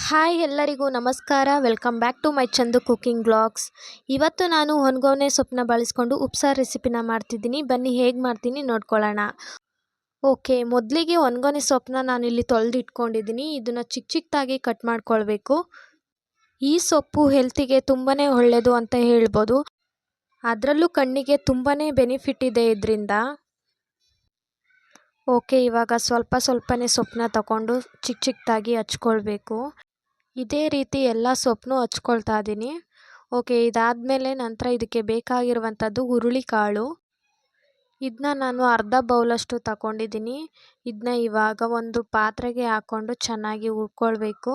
Hi ಎಲ್ಲರಿಗೂ ನಮಸ್ಕಾರ. Welcome back to my Chandu cooking blogs. ಇವತ್ತು ನಾನು ಹೊನ್ಗೊನೆ ಸೊಪ್ಪನ್ನ ಬಳಸ್ಕೊಂಡು ಉಪ್ಸಾರು ರೆಸಿಪಿನ ಮಾಡ್ತಿದ್ದೀನಿ. ಬನ್ನಿ ಹೇಗೆ ಮಾಡ್ತೀನಿ ನೋಡ್ಕೊಳ್ಳೋಣ. ಓಕೆ, ಮೊದಲಿಗೆ ಹೊನ್ಗೊನೆ ಸೊಪ್ಪನ್ನ ನಾನಿಲ್ಲಿ ತೊಳೆದಿಟ್ಕೊಂಡಿದ್ದೀನಿ. ಇದನ್ನು ಚಿಕ್ಕ ಚಿಕ್ಕದಾಗಿ ಕಟ್ ಮಾಡ್ಕೊಳ್ಬೇಕು. ಈ ಸೊಪ್ಪು ಹೆಲ್ತಿಗೆ ತುಂಬಾ ಒಳ್ಳೆಯದು ಅಂತ ಹೇಳ್ಬೋದು. ಅದರಲ್ಲೂ ಕಣ್ಣಿಗೆ ತುಂಬಾ ಬೆನಿಫಿಟ್ ಇದೆ ಇದರಿಂದ. ಓಕೆ, ಇವಾಗ ಸ್ವಲ್ಪನೇ ಸೊಪ್ಪನ್ನ ತಗೊಂಡು ಚಿಕ್ಕ ಚಿಕ್ಕದಾಗಿ ಹಚ್ಕೊಳ್ಬೇಕು. ಇದೇ ರೀತಿ ಎಲ್ಲ ಸೊಪ್ಪನ್ನು ಹಚ್ಕೊಳ್ತಾ ಇದ್ದೀನಿ. ಓಕೆ, ಇದಾದಮೇಲೆ ನಂತರ ಇದಕ್ಕೆ ಬೇಕಾಗಿರುವಂಥದ್ದು ಹುರುಳಿಕಾಳು. ಇದನ್ನ ನಾನು ಅರ್ಧ ಬೌಲಷ್ಟು ತಗೊಂಡಿದ್ದೀನಿ. ಇದನ್ನ ಇವಾಗ ಒಂದು ಪಾತ್ರೆಗೆ ಹಾಕ್ಕೊಂಡು ಚೆನ್ನಾಗಿ ಹುರ್ಕೊಳ್ಬೇಕು.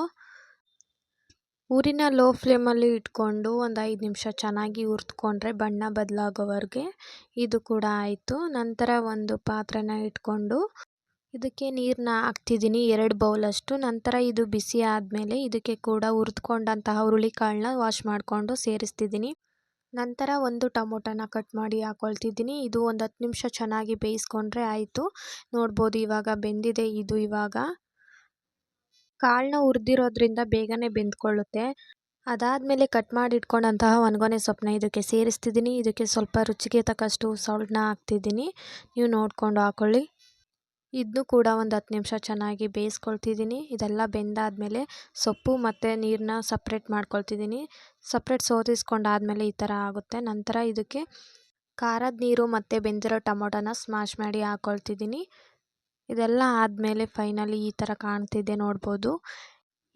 ಊರಿನ ಲೋ ಫ್ಲೇಮಲ್ಲಿ ಇಟ್ಕೊಂಡು ಒಂದು 5 ನಿಮಿಷ ಚೆನ್ನಾಗಿ ಹುರಿದುಕೊಂಡ್ರೆ ಬಣ್ಣ ಬದಲಾಗೋವರೆಗೆ. ಇದು ಕೂಡ ಆಯಿತು. ನಂತರ ಒಂದು ಪಾತ್ರೆನ ಇಟ್ಕೊಂಡು ಇದಕ್ಕೆ ನೀರನ್ನ ಹಾಕ್ತಿದ್ದೀನಿ 2 ಬೌಲಷ್ಟು. ನಂತರ ಇದು ಬಿಸಿ ಆದಮೇಲೆ ಇದಕ್ಕೆ ಕೂಡ ಹುರಿದುಕೊಂಡಂತಹ ಹುರುಳಿಕಾಳನ್ನ ವಾಶ್ ಮಾಡಿಕೊಂಡು ಸೇರಿಸ್ತಿದ್ದೀನಿ. ನಂತರ ಒಂದು ಟೊಮೊಟೊನ ಕಟ್ ಮಾಡಿ ಹಾಕ್ಕೊಳ್ತಿದ್ದೀನಿ. ಇದು ಒಂದು 10 ನಿಮಿಷ ಚೆನ್ನಾಗಿ ಬೇಯಿಸ್ಕೊಂಡ್ರೆ ಆಯಿತು. ನೋಡ್ಬೋದು ಇವಾಗ ಬೆಂದಿದೆ. ಇದು ಇವಾಗ ಕಾಳನ್ನ ಹುರಿದಿರೋದ್ರಿಂದ ಬೇಗನೆ ಬೆಂದ್ಕೊಳ್ಳುತ್ತೆ. ಅದಾದಮೇಲೆ ಕಟ್ ಮಾಡಿ ಇಟ್ಕೊಂಡಂತಹ ಹೊನ್ಗೊನೆ ಸೊಪ್ಪನ್ನ ಇದಕ್ಕೆ ಸೇರಿಸ್ತಿದ್ದೀನಿ. ಇದಕ್ಕೆ ಸ್ವಲ್ಪ ರುಚಿಗೆ ತಕ್ಕಷ್ಟು ಸಾಲ್ಟ್ನ ಹಾಕ್ತಿದ್ದೀನಿ. ನೀವು ನೋಡಿಕೊಂಡು ಹಾಕ್ಕೊಳ್ಳಿ. ಇದನ್ನು ಕೂಡ ಒಂದು 10 ನಿಮಿಷ ಚೆನ್ನಾಗಿ ಬೇಯಿಸ್ಕೊಳ್ತಿದ್ದೀನಿ. ಇದೆಲ್ಲ ಬೆಂದಾದಮೇಲೆ ಸೊಪ್ಪು ಮತ್ತು ನೀರನ್ನ ಸಪ್ರೇಟ್ ಮಾಡ್ಕೊಳ್ತಿದ್ದೀನಿ. ಸಪ್ರೇಟ್ ಸೋದಿಸ್ಕೊಂಡಾದಮೇಲೆ ಈ ಥರ ಆಗುತ್ತೆ. ನಂತರ ಇದಕ್ಕೆ ಖಾರದ ನೀರು ಮತ್ತು ಬೆಂದಿರೋ ಟೊಮೊಟೊನ ಸ್ಮ್ಯಾಶ್ ಮಾಡಿ ಹಾಕ್ಕೊಳ್ತಿದ್ದೀನಿ. ಇದೆಲ್ಲ ಆದಮೇಲೆ ಫೈನಲಿ ಈ ಥರ ಕಾಣ್ತಿದೆ ನೋಡ್ಬೋದು.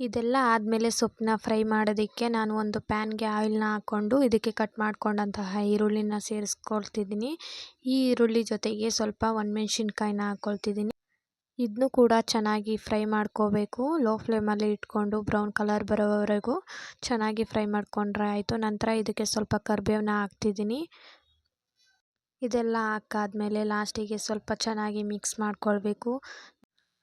ಇದೆಲ್ಲ ಆದಮೇಲೆ ಸೊಪ್ಪನ್ನ ಫ್ರೈ ಮಾಡೋದಕ್ಕೆ ನಾನು ಒಂದು ಪ್ಯಾನ್ಗೆ ಆಯಿಲ್ನ ಹಾಕ್ಕೊಂಡು ಇದಕ್ಕೆ ಕಟ್ ಮಾಡ್ಕೊಂಡಂತಹ ಈರುಳ್ಳಿನ ಸೇರಿಸ್ಕೊಳ್ತಿದ್ದೀನಿ. ಈ ಈರುಳ್ಳಿ ಜೊತೆಗೆ ಸ್ವಲ್ಪ ಒಣಮೆಣ್ಸಿನ್ಕಾಯಿನ ಹಾಕ್ಕೊಳ್ತಿದ್ದೀನಿ. ಇದನ್ನು ಕೂಡ ಚೆನ್ನಾಗಿ ಫ್ರೈ ಮಾಡ್ಕೋಬೇಕು. ಲೋ ಫ್ಲೇಮಲ್ಲಿ ಇಟ್ಕೊಂಡು ಬ್ರೌನ್ ಕಲರ್ ಬರೋವರೆಗೂ ಚೆನ್ನಾಗಿ ಫ್ರೈ ಮಾಡ್ಕೊಂಡ್ರೆ ಆಯಿತು. ನಂತರ ಇದಕ್ಕೆ ಸ್ವಲ್ಪ ಕರಿಬೇವನ್ನ ಹಾಕ್ತಿದ್ದೀನಿ. ಇದೆಲ್ಲ ಹಾಕಾದ್ಮೇಲೆ ಲಾಸ್ಟಿಗೆ ಸ್ವಲ್ಪ ಚೆನ್ನಾಗಿ ಮಿಕ್ಸ್ ಮಾಡ್ಕೊಳ್ಬೇಕು.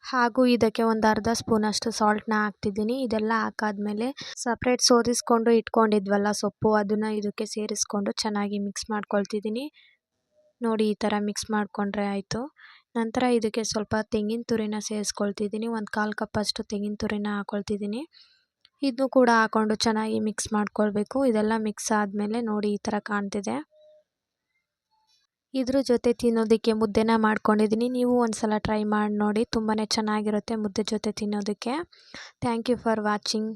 ಹಾಗೂ ಇದಕ್ಕೆ ಒಂದು ಅರ್ಧ ಸ್ಪೂನಷ್ಟು ಸಾಲ್ಟ್ನ ಹಾಕ್ತಿದ್ದೀನಿ. ಇದೆಲ್ಲ ಹಾಕಾದ್ಮೇಲೆ ಸಪ್ರೇಟ್ ಸೋದಿಸ್ಕೊಂಡು ಇಟ್ಕೊಂಡಿದ್ವಲ್ಲ ಸೊಪ್ಪು, ಅದನ್ನು ಇದಕ್ಕೆ ಸೇರಿಸ್ಕೊಂಡು ಚೆನ್ನಾಗಿ ಮಿಕ್ಸ್ ಮಾಡ್ಕೊಳ್ತಿದ್ದೀನಿ. ನೋಡಿ, ಈ ಥರ ಮಿಕ್ಸ್ ಮಾಡಿಕೊಂಡ್ರೆ ಆಯಿತು. ನಂತರ ಇದಕ್ಕೆ ಸ್ವಲ್ಪ ತೆಂಗಿನ ತುರಿನ ಸೇರಿಸ್ಕೊಳ್ತಿದ್ದೀನಿ. ಒಂದು 1/4 ಕಪ್ಪಷ್ಟು ತೆಂಗಿನ ತುರಿನ ಹಾಕ್ಕೊಳ್ತಿದ್ದೀನಿ. ಇದನ್ನು ಕೂಡ ಹಾಕ್ಕೊಂಡು ಚೆನ್ನಾಗಿ ಮಿಕ್ಸ್ ಮಾಡ್ಕೊಳ್ಬೇಕು. ಇದೆಲ್ಲ ಮಿಕ್ಸ್ ಆದಮೇಲೆ ನೋಡಿ ಈ ಥರ ಕಾಣ್ತಿದೆ. ಇದ್ರ ಜೊತೆ ತಿನ್ನೋದಕ್ಕೆ ಮುದ್ದೆನ ಮಾಡ್ಕೊಂಡಿದ್ದೀನಿ. ನೀವು ಒಂದು ಸಲ ಟ್ರೈ ಮಾಡಿ ನೋಡಿ, ತುಂಬಾ ಚೆನ್ನಾಗಿರುತ್ತೆ ಮುದ್ದೆ ಜೊತೆ ತಿನ್ನೋದಕ್ಕೆ. Thank you for watching.